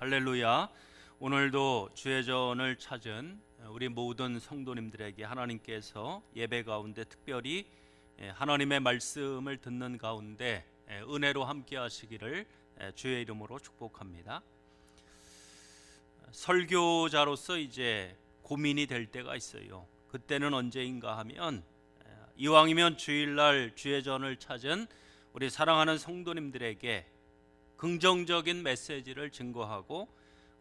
할렐루야. 오늘도 주의 전을 찾은 우리 모든 성도님들에게 하나님께서 예배 가운데 특별히 하나님의 말씀을 듣는 가운데 은혜로 함께 하시기를 주의 이름으로 축복합니다. 설교자로서 이제 고민이 될 때가 있어요. 그때는 언제인가 하면 이왕이면 주일날 주의 전을 찾은 우리 사랑하는 성도님들에게 긍정적인 메시지를 증거하고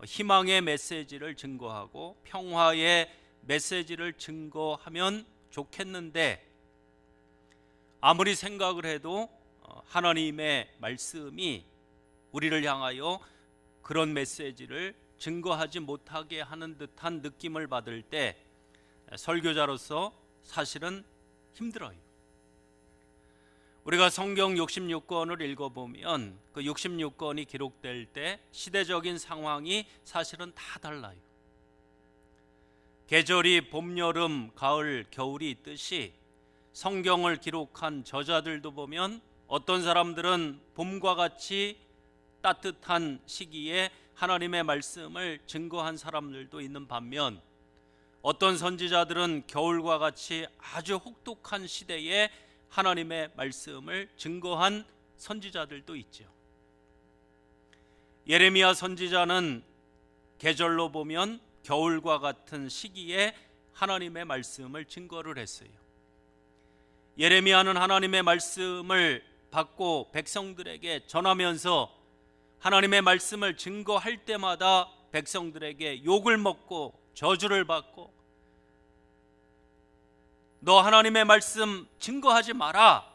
희망의 메시지를 증거하고 평화의 메시지를 증거하면 좋겠는데, 아무리 생각을 해도 하나님의 말씀이 우리를 향하여 그런 메시지를 증거하지 못하게 하는 듯한 느낌을 받을 때 설교자로서 사실은 힘들어요. 우리가 성경 66권을 읽어보면 그 66권이 기록될 때 시대적인 상황이 사실은 다 달라요. 계절이 봄, 여름, 가을, 겨울이 있듯이 성경을 기록한 저자들도 보면 어떤 사람들은 봄과 같이 따뜻한 시기에 하나님의 말씀을 증거한 사람들도 있는 반면, 어떤 선지자들은 겨울과 같이 아주 혹독한 시대에 하나님의 말씀을 증거한 선지자들도 있죠. 예레미야 선지자는 계절로 보면 겨울과 같은 시기에 하나님의 말씀을 증거를 했어요. 예레미야는 하나님의 말씀을 받고 백성들에게 전하면서 하나님의 말씀을 증거할 때마다 백성들에게 욕을 먹고 저주를 받고, 너 하나님의 말씀 증거하지 마라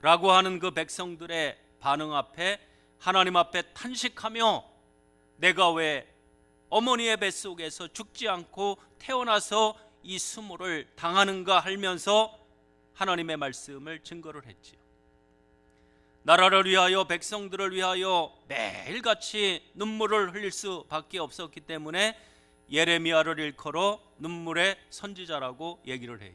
라고 하는 그 백성들의 반응 앞에 하나님 앞에 탄식하며, 내가 왜 어머니의 뱃속에서 죽지 않고 태어나서 이 수모를 당하는가 하면서 하나님의 말씀을 증거를 했지요. 나라를 위하여 백성들을 위하여 매일같이 눈물을 흘릴 수밖에 없었기 때문에 예레미야를 일컬어 눈물의 선지자라고 얘기를 해요.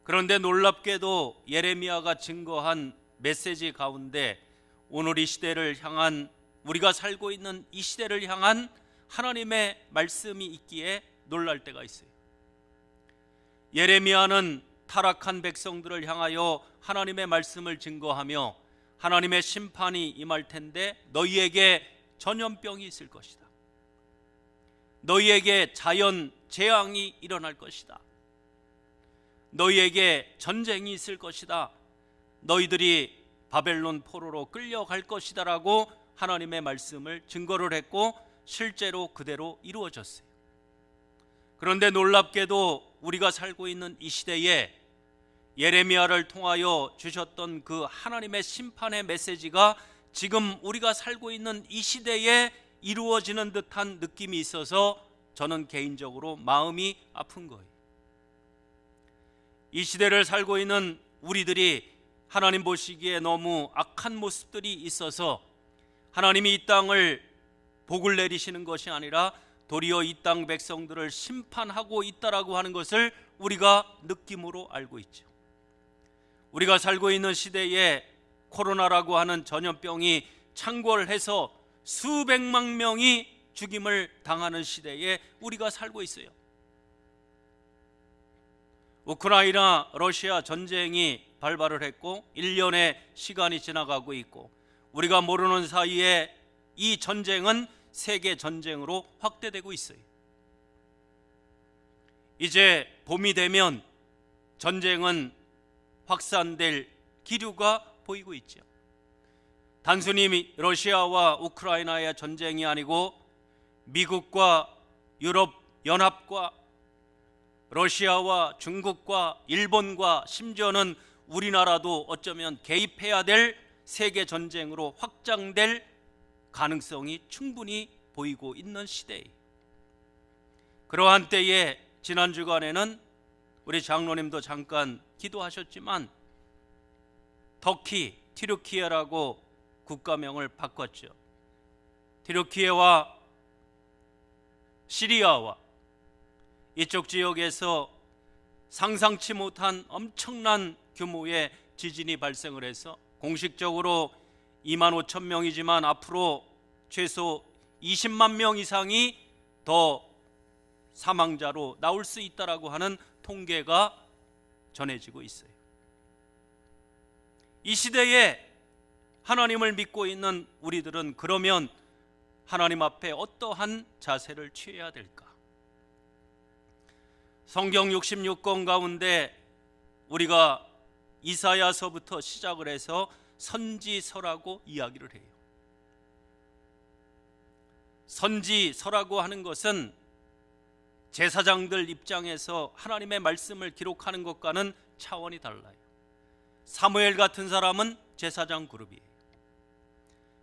그런데 놀랍게도 예레미야가 증거한 메시지 가운데 오늘 이 시대를 향한, 우리가 살고 있는 이 시대를 향한 하나님의 말씀이 있기에 놀랄 때가 있어요. 예레미야는 타락한 백성들을 향하여 하나님의 말씀을 증거하며 하나님의 심판이 임할 텐데 너희에게 전염병이 있을 것이다, 너희에게 자연 재앙이 일어날 것이다, 너희에게 전쟁이 있을 것이다, 너희들이 바벨론 포로로 끌려갈 것이다 라고 하나님의 말씀을 증거를 했고 실제로 그대로 이루어졌어요. 그런데 놀랍게도 우리가 살고 있는 이 시대에 예레미야를 통하여 주셨던 그 하나님의 심판의 메시지가 지금 우리가 살고 있는 이 시대에 이루어지는 듯한 느낌이 있어서 저는 개인적으로 마음이 아픈 거예요. 이 시대를 살고 있는 우리들이 하나님 보시기에 너무 악한 모습들이 있어서 하나님이 이 땅을 복을 내리시는 것이 아니라 도리어 이 땅 백성들을 심판하고 있다라고 하는 것을 우리가 느낌으로 알고 있죠. 우리가 살고 있는 시대에 코로나라고 하는 전염병이 창궐해서 수백만 명이 죽임을 당하는 시대에 우리가 살고 있어요. 우크라이나 러시아 전쟁이 발발을 했고 1년의 시간이 지나가고 있고, 우리가 모르는 사이에 이 전쟁은 세계 전쟁으로 확대되고 있어요. 이제 봄이 되면 전쟁은 확산될 기류가 보이고 있죠. 단순히 러시아와 우크라이나의 전쟁이 아니고 미국과 유럽 연합과 러시아와 중국과 일본과 심지어는 우리나라도 어쩌면 개입해야 될 세계 전쟁으로 확장될 가능성이 충분히 보이고 있는 시대에, 그러한 때에 지난 주간에는 우리 장로님도 잠깐 기도하셨지만 터키, 튀르키예라고 국가명을 바꿨죠. 튀르키예와 시리아와 이쪽 지역에서 상상치 못한 엄청난 규모의 지진이 발생을 해서 공식적으로 25,000명이지만 앞으로 최소 20만 명 이상이 더 사망자로 나올 수 있다라고 하는 통계가 전해지고 있어요. 이 시대에 하나님을 믿고 있는 우리들은 그러면 하나님 앞에 어떠한 자세를 취해야 될까? 성경 66권 가운데 우리가 이사야서부터 시작을 해서 선지서라고 이야기를 해요. 선지서라고 하는 것은 제사장들 입장에서 하나님의 말씀을 기록하는 것과는 차원이 달라요. 사무엘 같은 사람은 제사장 그룹이에요.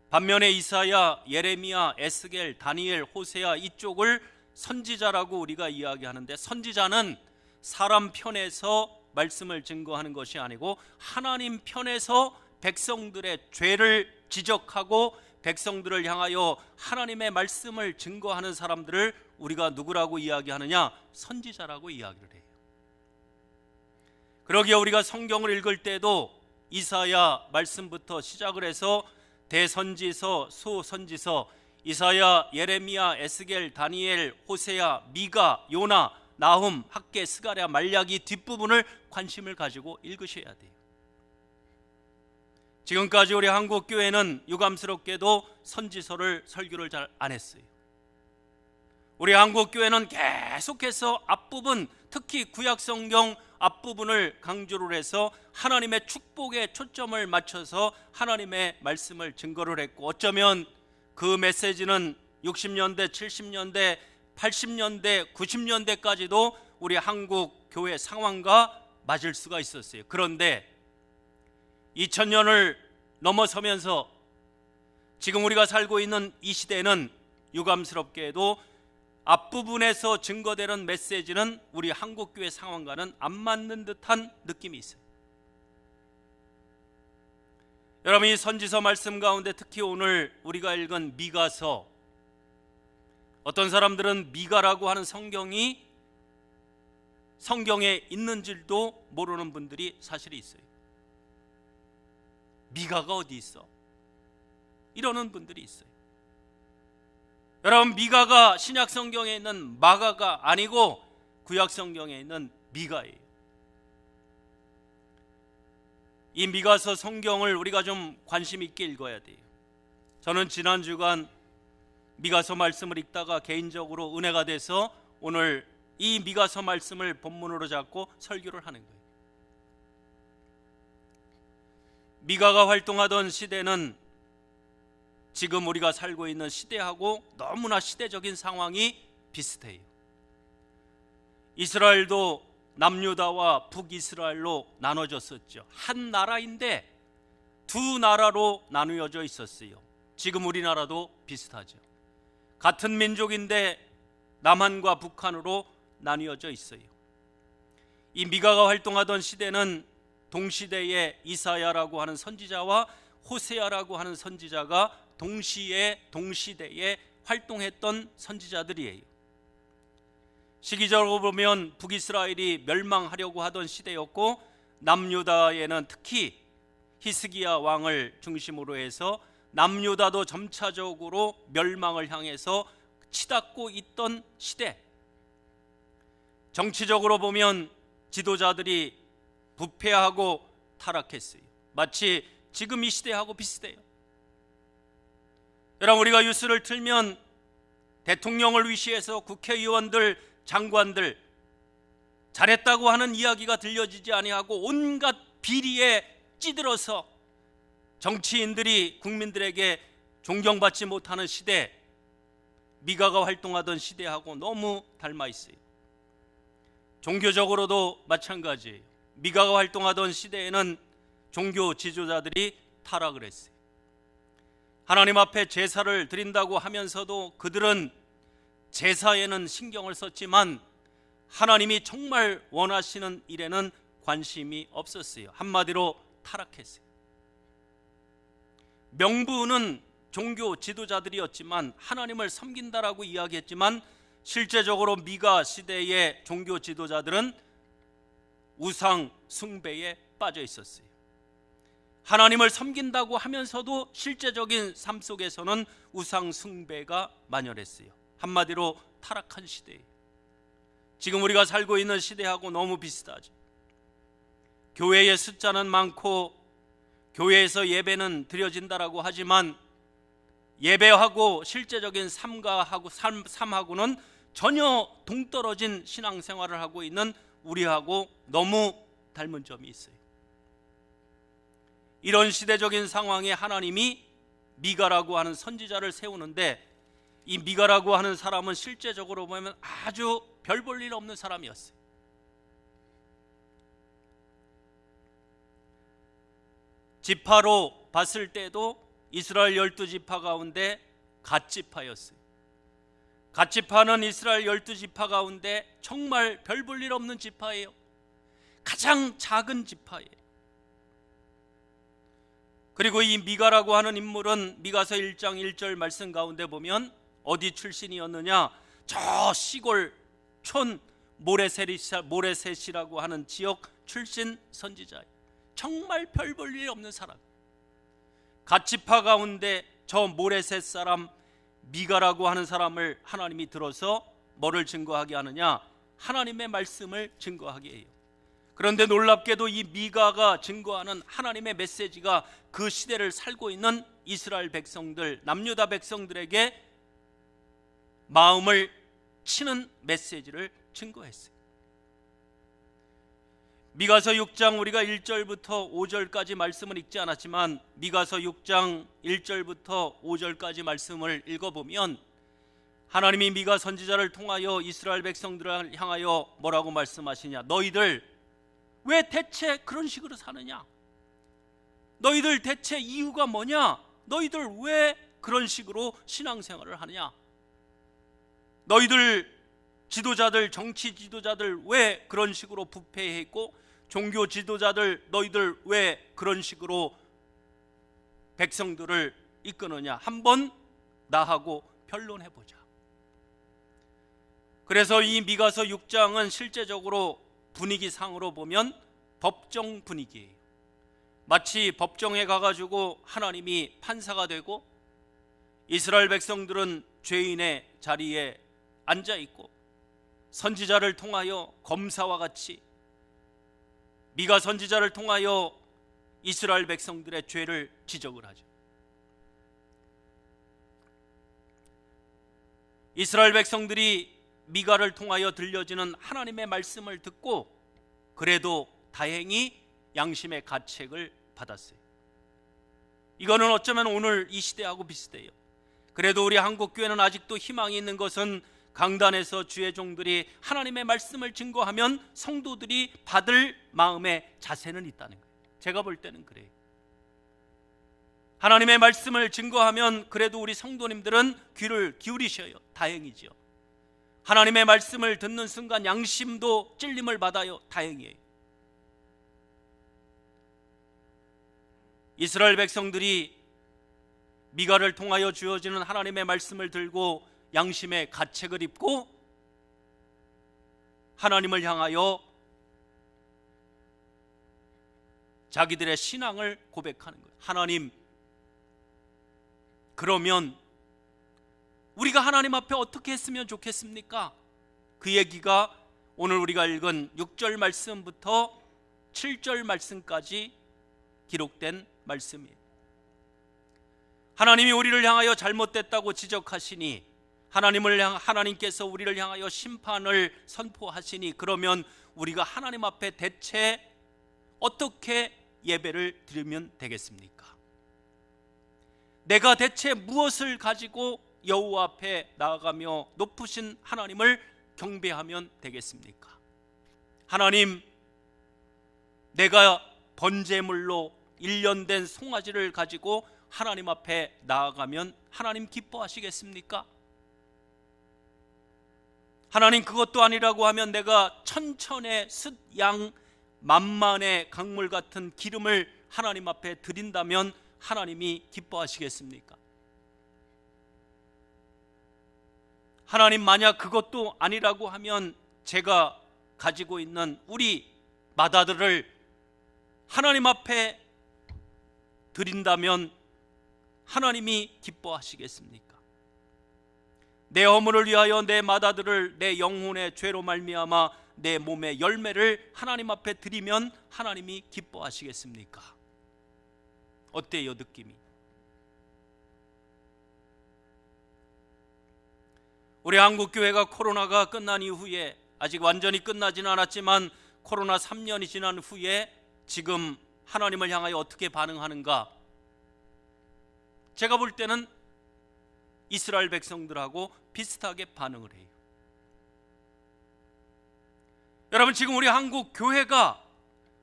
반면에 이사야, 예레미야, 에스겔, 다니엘, 호세아 이쪽을 선지자라고 우리가 이야기하는데, 선지자는 사람 편에서 말씀을 증거하는 것이 아니고 하나님 편에서 백성들의 죄를 지적하고 백성들을 향하여 하나님의 말씀을 증거하는 사람들을 우리가 누구라고 이야기하느냐? 선지자라고 이야기를 해요. 그러기에 우리가 성경을 읽을 때도 이사야 말씀부터 시작을 해서 대선지서, 소선지서, 이사야, 예레미야, 에스겔, 다니엘, 호세아, 미가, 요나, 나훔, 학개, 스가랴, 말라기 뒷부분을 관심을 가지고 읽으셔야 돼요. 지금까지 우리 한국교회는 유감스럽게도 선지서를 설교를 잘 안 했어요. 우리 한국교회는 계속해서 앞부분, 특히 구약성경 앞부분을 강조를 해서 하나님의 축복에 초점을 맞춰서 하나님의 말씀을 증거를 했고, 어쩌면 그 메시지는 60년대, 70년대, 80년대, 90년대까지도 우리 한국 교회 상황과 맞을 수가 있었어요. 그런데 2000년을 넘어서면서 지금 우리가 살고 있는 이 시대는 유감스럽게도 앞부분에서 증거되는 메시지는 우리 한국교회 상황과는 안 맞는 듯한 느낌이 있어요. 여러분, 이 선지서 말씀 가운데 특히 오늘 우리가 읽은 미가서, 어떤 사람들은 미가라고 하는 성경이 성경에 있는 줄도 모르는 분들이 사실이 있어요. 미가가 어디 있어? 이러는 분들이 있어요. 여러분, 미가가 신약 성경에 있는 마가가 아니고 구약 성경에 있는 미가예요. 이 미가서 성경을 우리가 좀 관심 있게 읽어야 돼요. 저는 지난 주간 미가서 말씀을 읽다가 개인적으로 은혜가 돼서 오늘 이 미가서 말씀을 본문으로 잡고 설교를 하는 거예요. 미가가 활동하던 시대는 지금 우리가 살고 있는 시대하고 너무나 시대적인 상황이 비슷해요. 이스라엘도 남유다와 북이스라엘로 나눠졌었죠. 한 나라인데 두 나라로 나누어져 있었어요. 지금 우리나라도 비슷하죠. 같은 민족인데 남한과 북한으로 나뉘어져 있어요. 이 미가가 활동하던 시대는 동시대에 이사야라고 하는 선지자와 호세아라고 하는 선지자가 동시대에 활동했던 선지자들이에요. 시기적으로 보면 북이스라엘이 멸망하려고 하던 시대였고, 남유다에는 특히 히스기야 왕을 중심으로 해서 남유다도 점차적으로 멸망을 향해서 치닫고 있던 시대. 정치적으로 보면 지도자들이 부패하고 타락했어요. 마치 지금 이 시대하고 비슷해요. 여러분, 우리가 뉴스를 틀면 대통령을 위시해서 국회의원들, 장관들 잘했다고 하는 이야기가 들려지지 아니하고 온갖 비리에 찌들어서 정치인들이 국민들에게 존경받지 못하는 시대, 미가가 활동하던 시대하고 너무 닮아 있어요. 종교적으로도 마찬가지예요. 미가가 활동하던 시대에는 종교 지도자들이 타락을 했어요. 하나님 앞에 제사를 드린다고 하면서도 그들은 제사에는 신경을 썼지만 하나님이 정말 원하시는 일에는 관심이 없었어요. 한마디로 타락했어요. 명분은 종교 지도자들이었지만 하나님을 섬긴다라고 이야기했지만 실제적으로 미가 시대의 종교 지도자들은 우상 숭배에 빠져 있었어요. 하나님을 섬긴다고 하면서도 실제적인 삶 속에서는 우상 숭배가 만연했어요. 한마디로 타락한 시대예요. 지금 우리가 살고 있는 시대하고 너무 비슷하죠. 교회의 숫자는 많고 교회에서 예배는 드려진다라고 하지만 예배하고 실제적인 삶하고는 전혀 동떨어진 신앙생활을 하고 있는 우리하고 너무 닮은 점이 있어요. 이런 시대적인 상황에 하나님이 미가라고 하는 선지자를 세우는데, 이 미가라고 하는 사람은 실제적으로 보면 아주 별 볼 일 없는 사람이었어요. 지파로 봤을 때도 이스라엘 12지파 가운데 갓지파였어요. 갓지파는 이스라엘 12지파 가운데 정말 별 볼 일 없는 지파예요. 가장 작은 지파예요. 그리고 이 미가라고 하는 인물은 미가서 1장 1절 말씀 가운데 보면 어디 출신이었느냐, 저 시골 촌 모레셋이라고 하는 지역 출신 선지자예요. 정말 별 볼 일 없는 사람. 갓지파 가운데 저 모레셋 사람 미가라고 하는 사람을 하나님이 들어서 뭐를 증거하게 하느냐, 하나님의 말씀을 증거하게 해요. 그런데 놀랍게도 이 미가가 증거하는 하나님의 메시지가 그 시대를 살고 있는 이스라엘 백성들, 남유다 백성들에게 마음을 치는 메시지를 증거했어요. 미가서 6장 우리가 1절부터 5절까지 말씀을 읽지 않았지만 미가서 6장 1절부터 5절까지 말씀을 읽어보면 하나님이 미가 선지자를 통하여 이스라엘 백성들을 향하여 뭐라고 말씀하시냐, 너희들 왜 대체 그런 식으로 사느냐, 너희들 대체 이유가 뭐냐, 너희들 왜 그런 식으로 신앙생활을 하느냐, 너희들 지도자들, 정치 지도자들 왜 그런 식으로 부패했고, 종교 지도자들 너희들 왜 그런 식으로 백성들을 이끄느냐, 한번 나하고 변론해보자. 그래서 이 미가서 6장은 실제적으로 분위기상으로 보면 법정 분위기예요. 마치 법정에 가가지고 하나님이 판사가 되고 이스라엘 백성들은 죄인의 자리에 앉아있고 선지자를 통하여 검사와 같이 미가 선지자를 통하여 이스라엘 백성들의 죄를 지적을 하죠. 이스라엘 백성들이 미가를 통하여 들려지는 하나님의 말씀을 듣고 그래도 다행히 양심의 가책을 받았어요. 이거는 어쩌면 오늘 이 시대하고 비슷해요. 그래도 우리 한국교회는 아직도 희망이 있는 것은 강단에서 주의 종들이 하나님의 말씀을 증거하면 성도들이 받을 마음의 자세는 있다는 거예요. 제가 볼 때는 그래요. 하나님의 말씀을 증거하면 그래도 우리 성도님들은 귀를 기울이셔요. 다행이죠. 하나님의 말씀을 듣는 순간 양심도 찔림을 받아요. 다행이에요. 이스라엘 백성들이 미가를 통하여 주어지는 하나님의 말씀을 들고 양심의 가책을 입고 하나님을 향하여 자기들의 신앙을 고백하는 거예요. 하나님, 그러면 우리가 하나님 앞에 어떻게 했으면 좋겠습니까? 그 얘기가 오늘 우리가 읽은 6절 말씀부터 7절 말씀까지 기록된 말씀이에요. 하나님이 우리를 향하여 잘못됐다고 지적하시니 하나님께서 우리를 향하여 심판을 선포하시니 그러면 우리가 하나님 앞에 대체 어떻게 예배를 드리면 되겠습니까? 내가 대체 무엇을 가지고 여호와 앞에 나아가며 높으신 하나님을 경배하면 되겠습니까? 하나님, 내가 번제물로 1년 된 송아지를 가지고 하나님 앞에 나아가면 하나님 기뻐하시겠습니까? 하나님, 그것도 아니라고 하면 내가 천천의 숫양 만만의 강물 같은 기름을 하나님 앞에 드린다면 하나님이 기뻐하시겠습니까? 하나님, 만약 그것도 아니라고 하면 제가 가지고 있는 우리 마다들을 하나님 앞에 드린다면 하나님이 기뻐하시겠습니까? 내 허물을 위하여 내 맏아들을 내 영혼의 죄로 말미암아 내 몸의 열매를 하나님 앞에 드리면 하나님이 기뻐하시겠습니까? 어때요, 느낌이? 우리 한국교회가 코로나가 끝난 이후에, 아직 완전히 끝나지는 않았지만 코로나 3년이 지난 후에 지금 하나님을 향하여 어떻게 반응하는가? 제가 볼 때는 이스라엘 백성들하고 비슷하게 반응을 해요. 여러분, 지금 우리 한국 교회가,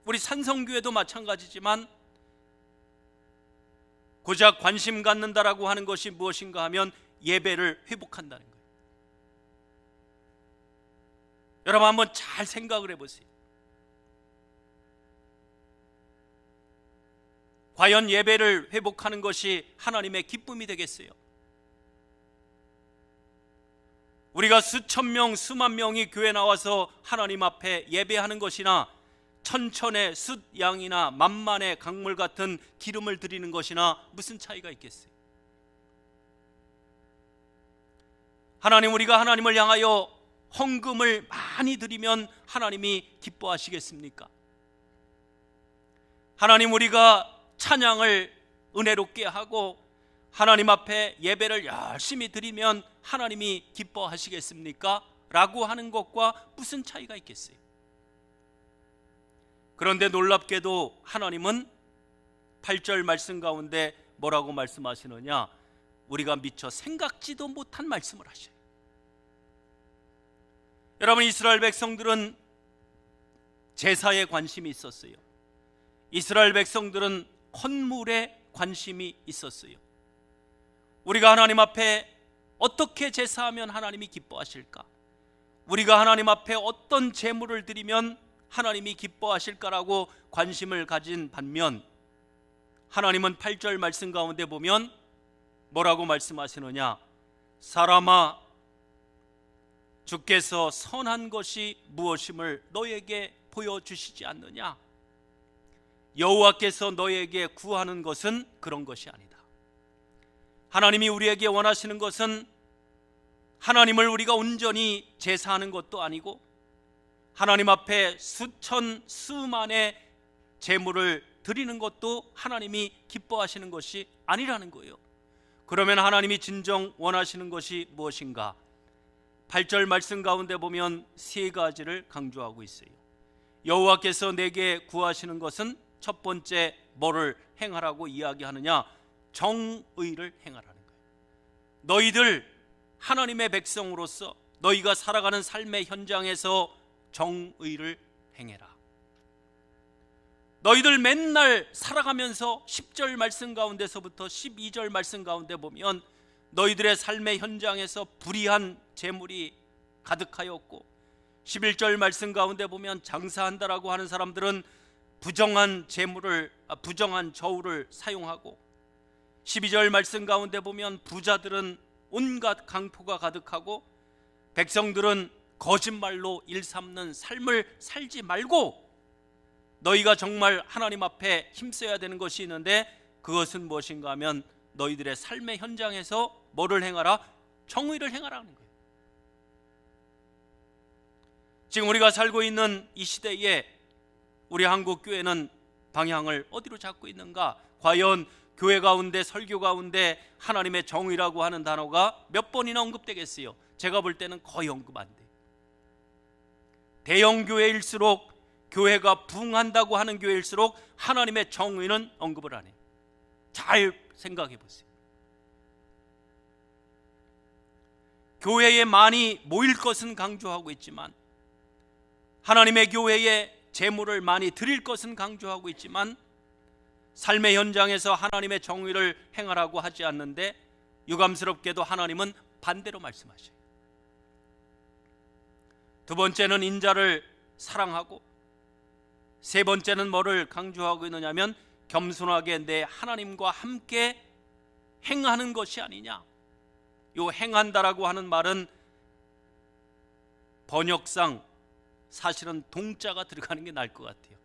우리 산성교회도 마찬가지지만 고작 관심 갖는다라고 하는 것이 무엇인가 하면 예배를 회복한다는 거예요. 여러분, 한번 잘 생각을 해보세요. 과연 예배를 회복하는 것이 하나님의 기쁨이 되겠어요? 우리가 수천 명, 수만 명이 교회 나와서 하나님 앞에 예배하는 것이나 천천의 숫 양이나 만만의 강물 같은 기름을 드리는 것이나 무슨 차이가 있겠어요? 하나님, 우리가 하나님을 향하여 헌금을 많이 드리면 하나님이 기뻐하시겠습니까? 하나님, 우리가 찬양을 은혜롭게 하고 하나님 앞에 예배를 열심히 드리면 하나님이 기뻐하시겠습니까? 라고 하는 것과 무슨 차이가 있겠어요? 그런데 놀랍게도 하나님은 8절 말씀 가운데 뭐라고 말씀하시느냐? 우리가 미처 생각지도 못한 말씀을 하셔요. 여러분, 이스라엘 백성들은 제사에 관심이 있었어요. 이스라엘 백성들은 헌물에 관심이 있었어요. 우리가 하나님 앞에 어떻게 제사하면 하나님이 기뻐하실까? 우리가 하나님 앞에 어떤 제물을 드리면 하나님이 기뻐하실까라고 관심을 가진 반면, 하나님은 8절 말씀 가운데 보면 뭐라고 말씀하시느냐? 사람아, 주께서 선한 것이 무엇임을 너에게 보여주시지 않느냐? 여호와께서 너에게 구하는 것은 그런 것이 아니다. 하나님이 우리에게 원하시는 것은 하나님을 우리가 온전히 제사하는 것도 아니고 하나님 앞에 수천 수만의 제물을 드리는 것도 하나님이 기뻐하시는 것이 아니라는 거예요. 그러면 하나님이 진정 원하시는 것이 무엇인가? 8절 말씀 가운데 보면 세 가지를 강조하고 있어요. 여호와께서 내게 구하시는 것은 첫 번째 뭐를 행하라고 이야기하느냐? 정의를 행하라는 거예요. 너희들 하나님의 백성으로서 너희가 살아가는 삶의 현장에서 정의를 행해라. 너희들 맨날 살아가면서 10절 말씀 가운데서부터 12절 말씀 가운데 보면 너희들의 삶의 현장에서 불의한 재물이 가득하였고, 11절 말씀 가운데 보면 장사한다라고 하는 사람들은 부정한 저울을 사용하고, 12절 말씀 가운데 보면 부자들은 온갖 강포가 가득하고 백성들은 거짓말로 일삼는 삶을 살지 말고 너희가 정말 하나님 앞에 힘써야 되는 것이 있는데, 그것은 무엇인가 하면 너희들의 삶의 현장에서 뭐를 행하라? 정의를 행하라는 거예요. 지금 우리가 살고 있는 이 시대에 우리 한국 교회는 방향을 어디로 잡고 있는가? 과연 교회 가운데, 설교 가운데 하나님의 정의라고 하는 단어가 몇 번이나 언급되겠어요? 제가 볼 때는 거의 언급 안 돼요. 대형 교회일수록, 교회가 부흥한다고 하는 교회일수록 하나님의 정의는 언급을 안 해요. 잘 생각해 보세요. 교회에 많이 모일 것은 강조하고 있지만, 하나님의 교회에 재물을 많이 드릴 것은 강조하고 있지만, 삶의 현장에서 하나님의 정의를 행하라고 하지 않는데 유감스럽게도 하나님은 반대로 말씀하셔요. 두 번째는 인자를 사랑하고, 세 번째는 뭐를 강조하고 있느냐면 겸손하게 내 하나님과 함께 행하는 것이 아니냐. 요 행한다라고 하는 말은 번역상 사실은 동자가 들어가는 게 나을 것 같아요.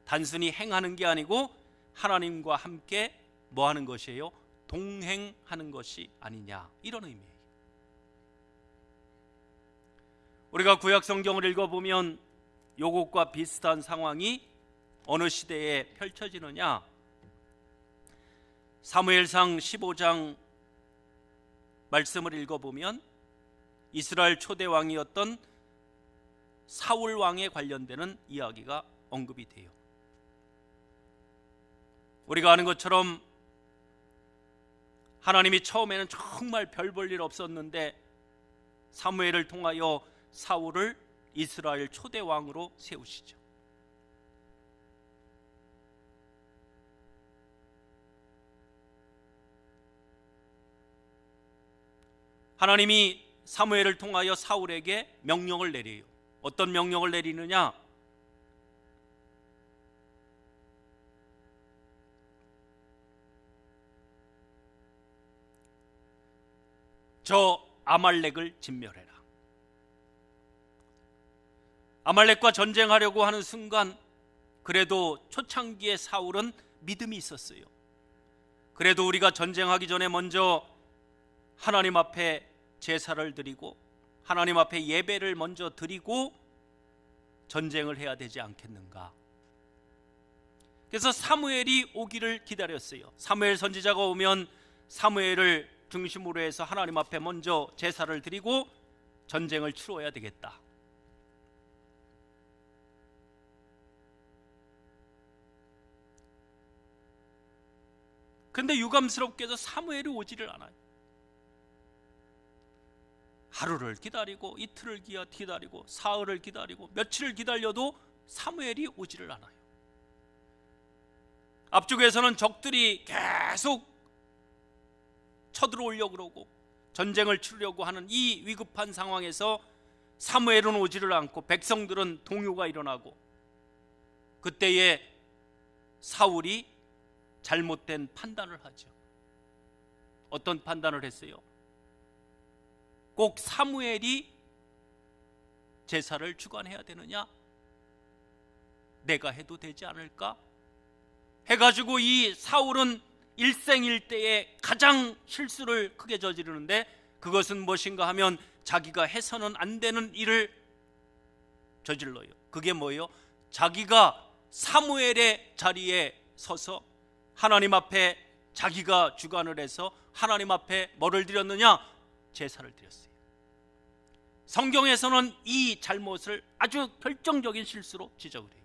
단순히 행하는 게 아니고 하나님과 함께 뭐 하는 것이에요? 동행하는 것이 아니냐, 이런 의미예요. 우리가 구약 성경을 읽어보면 요것과 비슷한 상황이 어느 시대에 펼쳐지느냐, 사무엘상 15장 말씀을 읽어보면 이스라엘 초대 왕이었던 사울 왕에 관련되는 이야기가 언급이 돼요. 우리가 아는 것처럼 하나님이 처음에는 정말 별 볼 일 없었는데 사무엘을 통하여 사울을 이스라엘 초대 왕으로 세우시죠. 하나님이 사무엘을 통하여 사울에게 명령을 내려요. 어떤 명령을 내리느냐? 저 아말렉을 진멸해라. 아말렉과 전쟁하려고 하는 순간, 그래도 초창기에 사울은 믿음이 있었어요. 그래도 우리가 전쟁하기 전에 먼저 하나님 앞에 제사를 드리고 하나님 앞에 예배를 먼저 드리고 전쟁을 해야 되지 않겠는가. 그래서 사무엘이 오기를 기다렸어요. 사무엘 선지자가 오면 사무엘을 중심으로 해서 하나님 앞에 먼저 제사를 드리고 전쟁을 치러야 되겠다. 근데 유감스럽게도 사무엘이 오지를 않아요. 하루를 기다리고 이틀을 기다리고 사흘을 기다리고 며칠을 기다려도 사무엘이 오지를 않아요. 앞쪽에서는 적들이 계속 쳐들어오려고 그러고 전쟁을 치르려고 하는 이 위급한 상황에서 사무엘은 오지를 않고 백성들은 동요가 일어나고, 그때에 사울이 잘못된 판단을 하죠. 어떤 판단을 했어요? 꼭 사무엘이 제사를 주관해야 되느냐? 내가 해도 되지 않을까? 해가지고 이 사울은 일생일대에 가장 실수를 크게 저지르는데, 그것은 무엇인가 하면 자기가 해서는 안 되는 일을 저질러요. 그게 뭐예요? 자기가 사무엘의 자리에 서서 하나님 앞에 자기가 주관을 해서 하나님 앞에 뭐를 드렸느냐? 제사를 드렸어요. 성경에서는 이 잘못을 아주 결정적인 실수로 지적을 해요.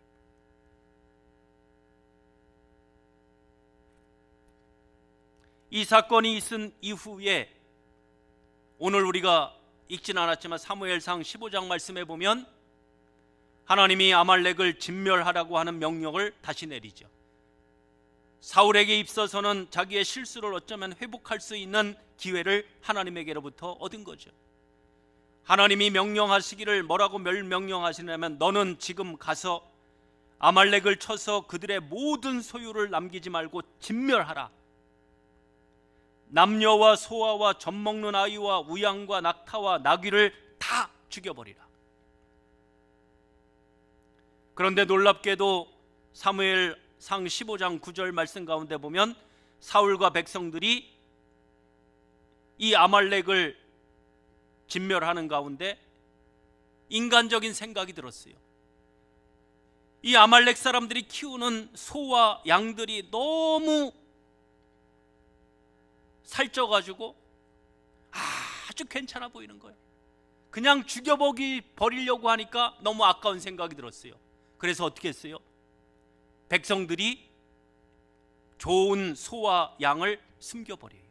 이 사건이 있은 이후에 오늘 우리가 읽지는 않았지만 사무엘상 15장 말씀에 보면 하나님이 아말렉을 진멸하라고 하는 명령을 다시 내리죠. 사울에게 있어서는 자기의 실수를 어쩌면 회복할 수 있는 기회를 하나님에게로부터 얻은 거죠. 하나님이 명령하시기를 뭐라고 명령하시냐면, 너는 지금 가서 아말렉을 쳐서 그들의 모든 소유를 남기지 말고 진멸하라. 남녀와 소아와 젖먹는 아이와 우양과 낙타와 나귀를 다 죽여버리라. 그런데 놀랍게도 사무엘상 15장 9절 말씀 가운데 보면 사울과 백성들이 이 아말렉을 진멸하는 가운데 인간적인 생각이 들었어요. 이 아말렉 사람들이 키우는 소와 양들이 너무 살쪄가지고 아주 괜찮아 보이는 거예요. 그냥 죽여버리려고 하니까 너무 아까운 생각이 들었어요. 그래서 어떻게 했어요? 백성들이 좋은 소와 양을 숨겨버려요.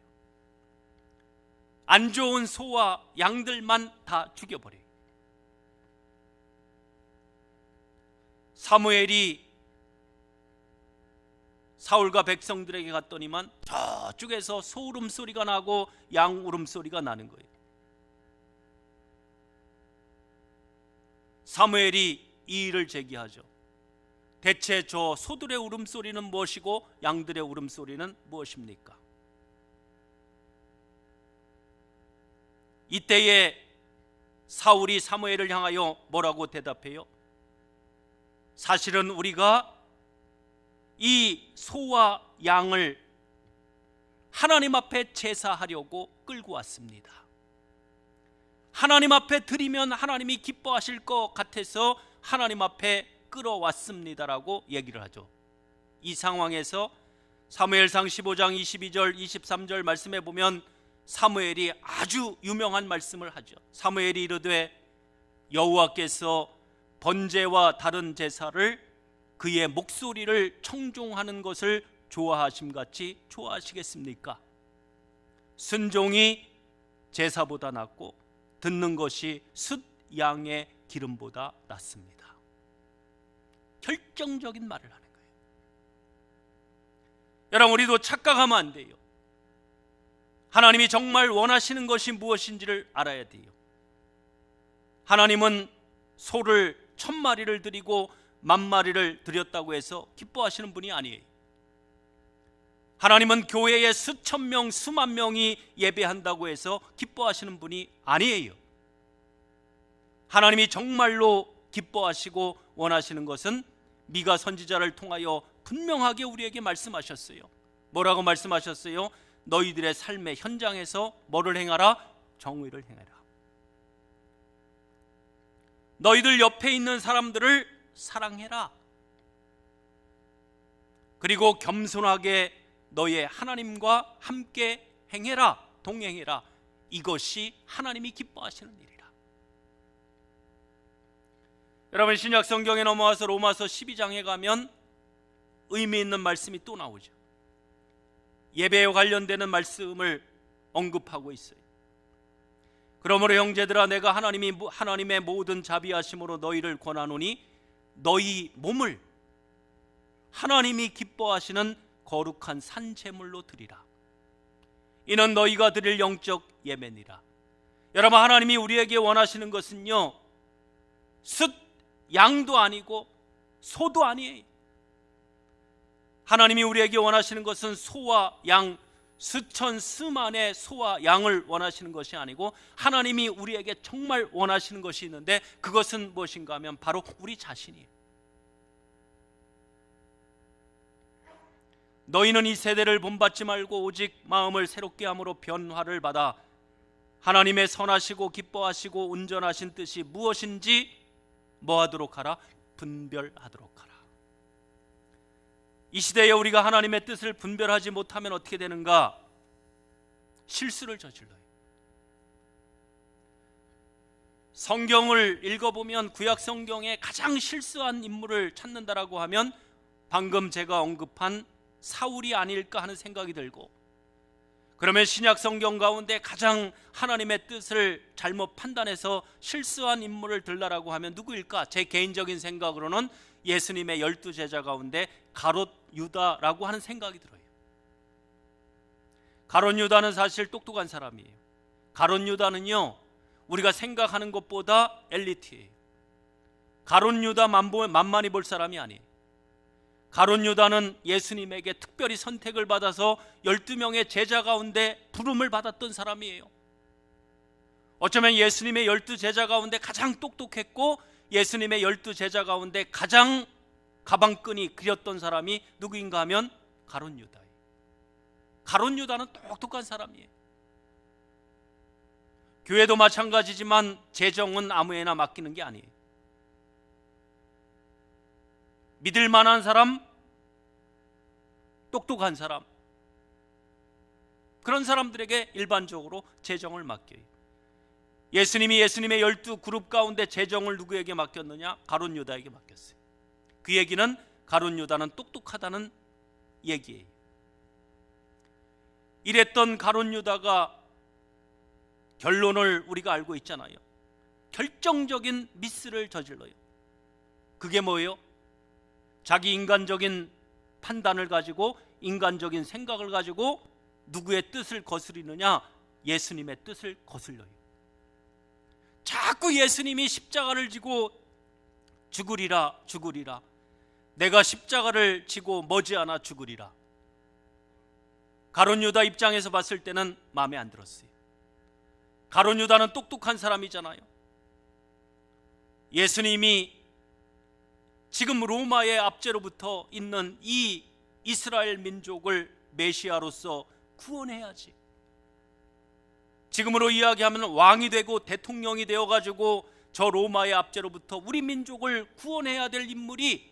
안 좋은 소와 양들만 다 죽여버려요. 사무엘이 사울과 백성들에게 갔더니만 저쪽에서 소 울음소리가 나고 양 울음소리가 나는 거예요. 사무엘이 이 일을 제기하죠. 대체 저 소들의 울음소리는 무엇이고 양들의 울음소리는 무엇입니까? 이때에 사울이 사무엘을 향하여 뭐라고 대답해요? 사실은 우리가 이 소와 양을 하나님 앞에 제사하려고 끌고 왔습니다. 하나님 앞에 드리면 하나님이 기뻐하실 것 같아서 하나님 앞에 끌어왔습니다라고 얘기를 하죠. 이 상황에서 사무엘상 15장 22절 23절 말씀에 보면 사무엘이 아주 유명한 말씀을 하죠. 사무엘이 이르되 여호와께서 번제와 다른 제사를 그의 목소리를 청종하는 것을 좋아하심같이 좋아하시겠습니까? 순종이 제사보다 낫고 듣는 것이 숫 양의 기름보다 낫습니다. 결정적인 말을 하는 거예요. 여러분, 우리도 착각하면 안 돼요. 하나님이 정말 원하시는 것이 무엇인지를 알아야 돼요. 하나님은 소를 1000마리를 드리고 10,000마리를 드렸다고 해서 기뻐하시는 분이 아니에요. 하나님은 교회에 수천 명, 수만 명이 예배한다고 해서 기뻐하시는 분이 아니에요. 하나님이 정말로 기뻐하시고 원하시는 것은 미가 선지자를 통하여 분명하게 우리에게 말씀하셨어요. 뭐라고 말씀하셨어요? 너희들의 삶의 현장에서 뭐를 행하라? 정의를 행하라. 너희들 옆에 있는 사람들을 사랑해라. 그리고 겸손하게 너의 하나님과 함께 행해라, 동행해라. 이것이 하나님이 기뻐하시는 일이라. 여러분, 신약 성경에 넘어와서 로마서 12장에 가면 의미 있는 말씀이 또 나오죠. 예배에 관련되는 말씀을 언급하고 있어요. 그러므로 형제들아, 내가 하나님의 모든 자비하심으로 너희를 권하노니 너희 몸을 하나님이 기뻐하시는 거룩한 산제물로 드리라. 이는 너희가 드릴 영적 예배니라. 여러분, 하나님이 우리에게 원하시는 것은요, 숫 양도 아니고 소도 아니에요. 하나님이 우리에게 원하시는 것은 소와 양, 수천 수만의 소와 양을 원하시는 것이 아니고 하나님이 우리에게 정말 원하시는 것이 있는데 그것은 무엇인가 하면 바로 우리 자신이에요. 너희는 이 세대를 본받지 말고 오직 마음을 새롭게 함으로 변화를 받아 하나님의 선하시고 기뻐하시고 온전하신 뜻이 무엇인지 뭐하도록 하라? 분별하도록 하라. 이 시대에 우리가 하나님의 뜻을 분별하지 못하면 어떻게 되는가? 실수를 저질러요. 성경을 읽어보면 구약 성경에 가장 실수한 인물을 찾는다라고 하면 방금 제가 언급한 사울이 아닐까 하는 생각이 들고, 그러면 신약 성경 가운데 가장 하나님의 뜻을 잘못 판단해서 실수한 인물을 들라라고 하면 누구일까? 제 개인적인 생각으로는 예수님의 12제자 가운데 가롯 유다라고 하는 생각이 들어요. 가롯 유다는 사실 똑똑한 사람이에요. 가롯 유다는요, 우리가 생각하는 것보다 엘리트예요. 가롯 유다 만만히 볼 사람이 아니에요. 가롯 유다는 예수님에게 특별히 선택을 받아서 12명의 제자 가운데 부름을 받았던 사람이에요. 어쩌면 예수님의 12제자 가운데 가장 똑똑했고 예수님의 12제자 가운데 가장 가방끈이 그렸던 사람이 누구인가 하면 가롯 유다예요. 가롯 유다는 똑똑한 사람이에요. 교회도 마찬가지지만 재정은 아무에나 맡기는 게 아니에요. 믿을 만한 사람, 똑똑한 사람, 그런 사람들에게 일반적으로 재정을 맡겨요. 예수님이 예수님의 12그룹 가운데 재정을 누구에게 맡겼느냐? 가롯 유다에게 맡겼어요. 그 얘기는 가롯 유다는 똑똑하다는 얘기예요. 이랬던 가롯 유다가 결론을 우리가 알고 있잖아요. 결정적인 미스를 저질러요. 그게 뭐예요? 자기 인간적인 판단을 가지고, 인간적인 생각을 가지고 누구의 뜻을 거스리느냐? 예수님의 뜻을 거슬려요. 자꾸 예수님이 십자가를 지고 죽으리라, 죽으리라, 내가 십자가를 지고 머지않아 죽으리라. 가롯 유다 입장에서 봤을 때는 마음에 안 들었어요. 가롯 유다는 똑똑한 사람이잖아요. 예수님이 지금 로마의 압제로부터 있는 이 이스라엘 민족을 메시아로서 구원해야지. 지금으로 이야기하면 왕이 되고 대통령이 되어가지고 저 로마의 압제로부터 우리 민족을 구원해야 될 인물이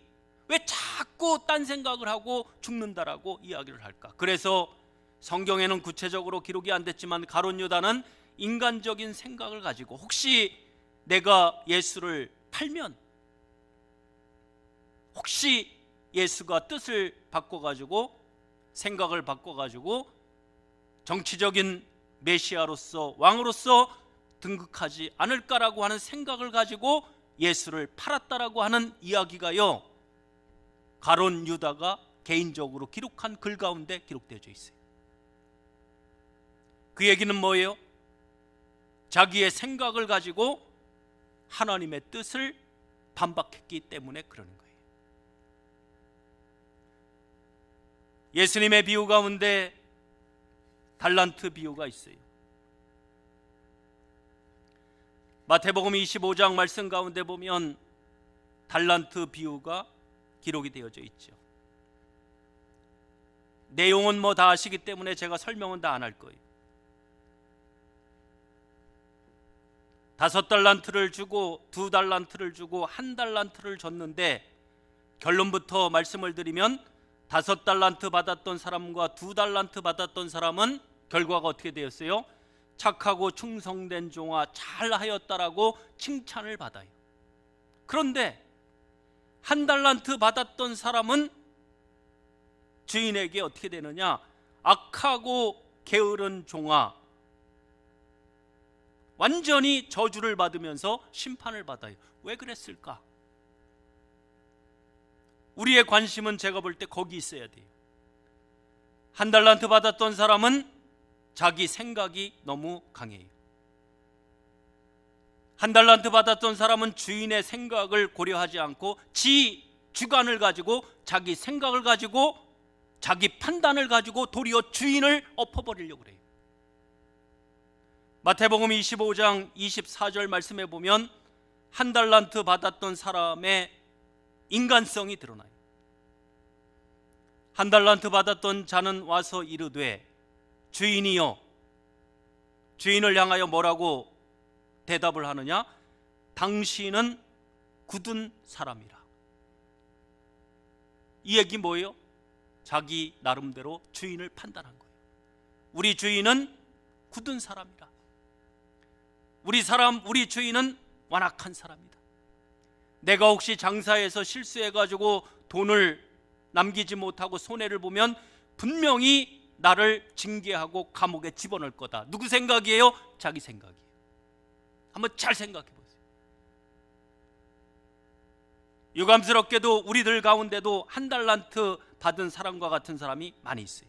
왜 자꾸 딴 생각을 하고 죽는다라고 이야기를 할까? 그래서 성경에는 구체적으로 기록이 안 됐지만 가룟 유다는 인간적인 생각을 가지고 혹시 내가 예수를 팔면, 혹시 예수가 뜻을 바꿔가지고 생각을 바꿔가지고 정치적인 메시아로서 왕으로서 등극하지 않을까라고 하는 생각을 가지고 예수를 팔았다라고 하는 이야기가요, 가룟 유다가 개인적으로 기록한 글 가운데 기록되어 있어요. 그 얘기는 뭐예요? 자기의 생각을 가지고 하나님의 뜻을 반박했기 때문에 그러는 거예요. 예수님의 비유 가운데 달란트 비유가 있어요. 마태복음 25장 말씀 가운데 보면 달란트 비유가 기록이 되어져 있죠. 내용은 뭐 다 아시기 때문에 제가 설명은 다 안 할 거예요. 5달란트를 주고 2달란트를 주고 1달란트를 줬는데, 결론부터 말씀을 드리면 5달란트 받았던 사람과 2달란트 받았던 사람은 결과가 어떻게 되었어요? 착하고 충성된 종아 잘하였다라고 칭찬을 받아요. 그런데 1달란트 받았던 사람은 주인에게 어떻게 되느냐? 악하고 게으른 종아, 완전히 저주를 받으면서 심판을 받아요. 왜 그랬을까? 우리의 관심은 제가 볼 때 거기 있어야 돼요. 1달란트 받았던 사람은 자기 생각이 너무 강해요. 1달란트 받았던 사람은 주인의 생각을 고려하지 않고 지 주관을 가지고, 자기 생각을 가지고, 자기 판단을 가지고 도리어 주인을 엎어버리려고 그래요. 마태복음 25장 24절 말씀해 보면 1달란트 받았던 사람의 인간성이 드러나요. 1달란트 받았던 자는 와서 이르되 주인이여, 주인을 향하여 뭐라고 대답을 하느냐? 당신은 굳은 사람이라. 이 얘기 뭐예요? 자기 나름대로 주인을 판단한 거예요. 우리 주인은 굳은 사람이라. 우리 주인은 완악한 사람이다. 내가 혹시 장사해서 실수해가지고 돈을 남기지 못하고 손해를 보면 분명히 나를 징계하고 감옥에 집어넣을 거다. 누구 생각이에요? 자기 생각이에요. 한번 잘 생각해 보세요. 유감스럽게도 우리들 가운데도 1달란트 받은 사람과 같은 사람이 많이 있어요.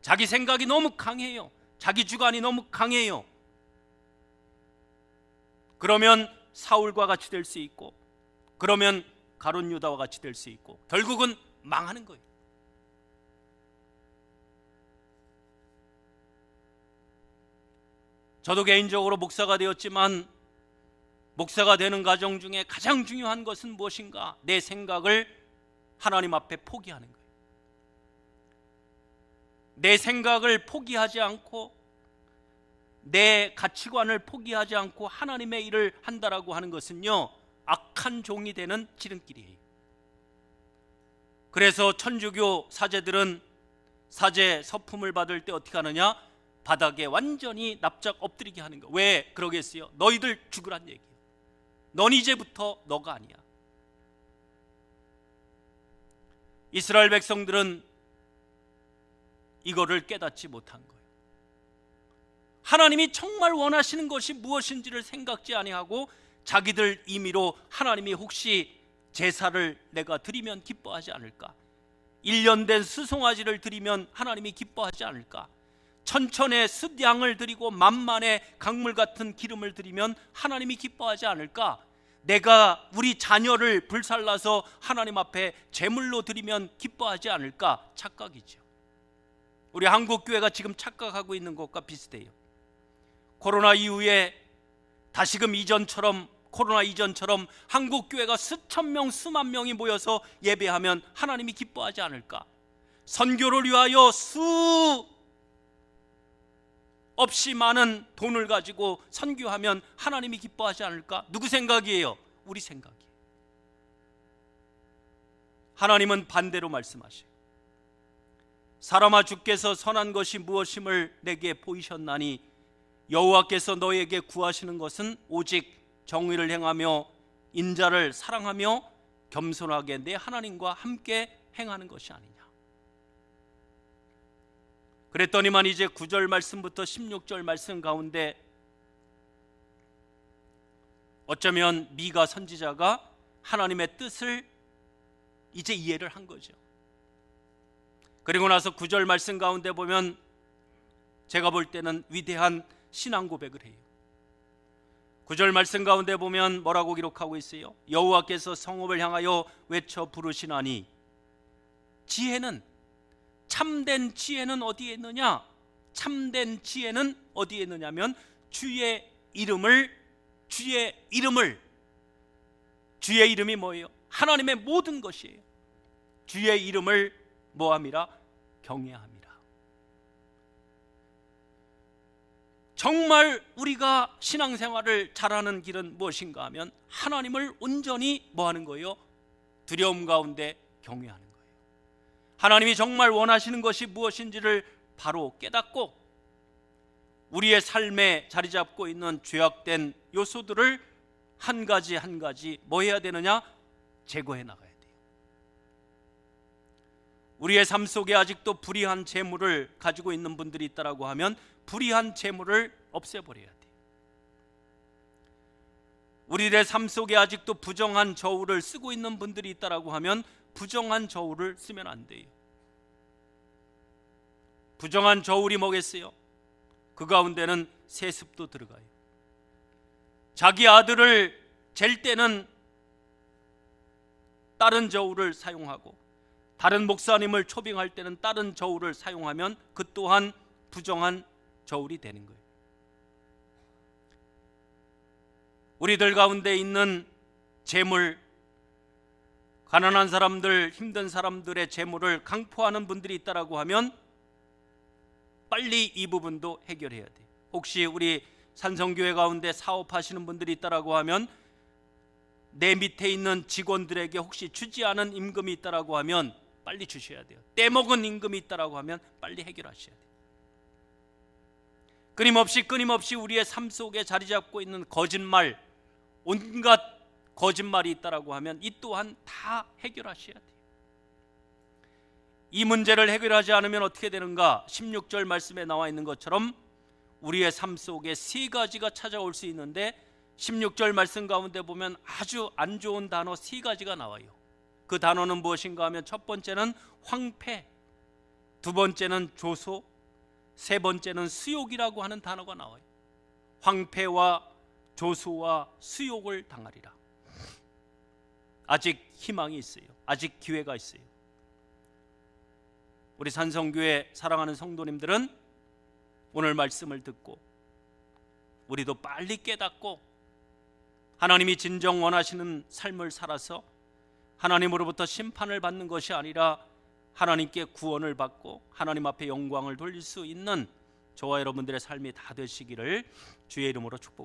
자기 생각이 너무 강해요. 자기 주관이 너무 강해요. 그러면 사울과 같이 될 수 있고, 그러면 가룟 유다와 같이 될 수 있고, 결국은 망하는 거예요. 저도 개인적으로 목사가 되었지만, 목사가 되는 과정 중에 가장 중요한 것은 무엇인가? 내 생각을 하나님 앞에 포기하는 거예요. 내 생각을 포기하지 않고, 내 가치관을 포기하지 않고 하나님의 일을 한다라고 하는 것은요, 악한 종이 되는 지름길이에요. 그래서 천주교 사제들은 사제 서품을 받을 때 어떻게 하느냐? 바닥에 완전히 납작 엎드리게 하는 거. 왜 그러겠어요? 너희들 죽으란 얘기예요. 넌 이제부터 너가 아니야. 이스라엘 백성들은 이거를 깨닫지 못한 거예요. 하나님이 정말 원하시는 것이 무엇인지를 생각지 아니하고 자기들 임의로 하나님이 혹시 제사를 내가 드리면 기뻐하지 않을까? 1년 된 수송아지를 드리면 하나님이 기뻐하지 않을까? 천천의 숫양을 드리고 만만의 강물 같은 기름을 드리면 하나님이 기뻐하지 않을까? 내가 우리 자녀를 불살라서 하나님 앞에 제물로 드리면 기뻐하지 않을까? 착각이죠. 우리 한국교회가 지금 착각하고 있는 것과 비슷해요. 코로나 이후에 다시금 코로나 이전처럼 한국교회가 수천 명, 수만 명이 모여서 예배하면 하나님이 기뻐하지 않을까? 선교를 위하여 없이 많은 돈을 가지고 선교하면 하나님이 기뻐하지 않을까? 누구 생각이에요? 우리 생각이에요. 하나님은 반대로 말씀하셔요. 사람아, 주께서 선한 것이 무엇임을 내게 보이셨나니 여호와께서 너에게 구하시는 것은 오직 정의를 행하며 인자를 사랑하며 겸손하게 내 하나님과 함께 행하는 것이 아니냐. 그랬더니만 이제 9절 말씀부터 16절 말씀 가운데 어쩌면 미가 선지자가 하나님의 뜻을 이제 이해를 한 거죠. 그리고 나서 9절 말씀 가운데 보면 제가 볼 때는 위대한 신앙 고백을 해요. 9절 말씀 가운데 보면 뭐라고 기록하고 있어요? 여호와께서 성읍을 향하여 외쳐 부르시나니 지혜는, 참된 지혜는 어디에 있느냐? 참된 지혜는 어디에 있느냐면 주의 이름이 뭐예요? 하나님의 모든 것이에요. 주의 이름을 뭐함이라? 경외함이라. 정말 우리가 신앙생활을 잘하는 길은 무엇인가 하면 하나님을 온전히 뭐하는 거예요? 두려움 가운데 경외하는 거예요. 하나님이 정말 원하시는 것이 무엇인지를 바로 깨닫고 우리의 삶에 자리 잡고 있는 죄악된 요소들을 한 가지 한 가지 뭐 해야 되느냐? 제거해 나가야 돼요. 우리의 삶 속에 아직도 불의한 재물을 가지고 있는 분들이 있다고 하면 불의한 재물을 없애버려야 돼요. 우리의 삶 속에 아직도 부정한 저울을 쓰고 있는 분들이 있다고 하면 부정한 저울을 쓰면 안 돼요. 부정한 저울이 뭐겠어요? 그 가운데는 세습도 들어가요. 자기 아들을 잴 때는 다른 저울을 사용하고 다른 목사님을 초빙할 때는 다른 저울을 사용하면 그 또한 부정한 저울이 되는 거예요. 우리들 가운데 있는 재물, 가난한 사람들, 힘든 사람들의 재물을 강포하는 분들이 있다고 하면 빨리 이 부분도 해결해야 돼요. 혹시 우리 산성교회 가운데 사업하시는 분들이 있다고 하면 내 밑에 있는 직원들에게 혹시 주지 않은 임금이 있다고 하면 빨리 주셔야 돼요. 떼먹은 임금이 있다고 하면 빨리 해결하셔야 돼요. 끊임없이 우리의 삶 속에 자리 잡고 있는 거짓말, 온갖 거짓말이 있다고 하면 이 또한 다 해결하셔야 돼요. 이 문제를 해결하지 않으면 어떻게 되는가? 16절 말씀에 나와 있는 것처럼 우리의 삶 속에 세 가지가 찾아올 수 있는데 16절 말씀 가운데 보면 아주 안 좋은 단어 세 가지가 나와요. 그 단어는 무엇인가 하면 첫 번째는 황폐, 두 번째는 조소, 세 번째는 수욕이라고 하는 단어가 나와요. 황폐와 조소와 수욕을 당하리라. 아직 희망이 있어요. 아직 기회가 있어요. 우리 산성교회 사랑하는 성도님들은 오늘 말씀을 듣고 우리도 빨리 깨닫고 하나님이 진정 원하시는 삶을 살아서 하나님으로부터 심판을 받는 것이 아니라 하나님께 구원을 받고 하나님 앞에 영광을 돌릴 수 있는 저와 여러분들의 삶이 다 되시기를 주의 이름으로 축복합니다.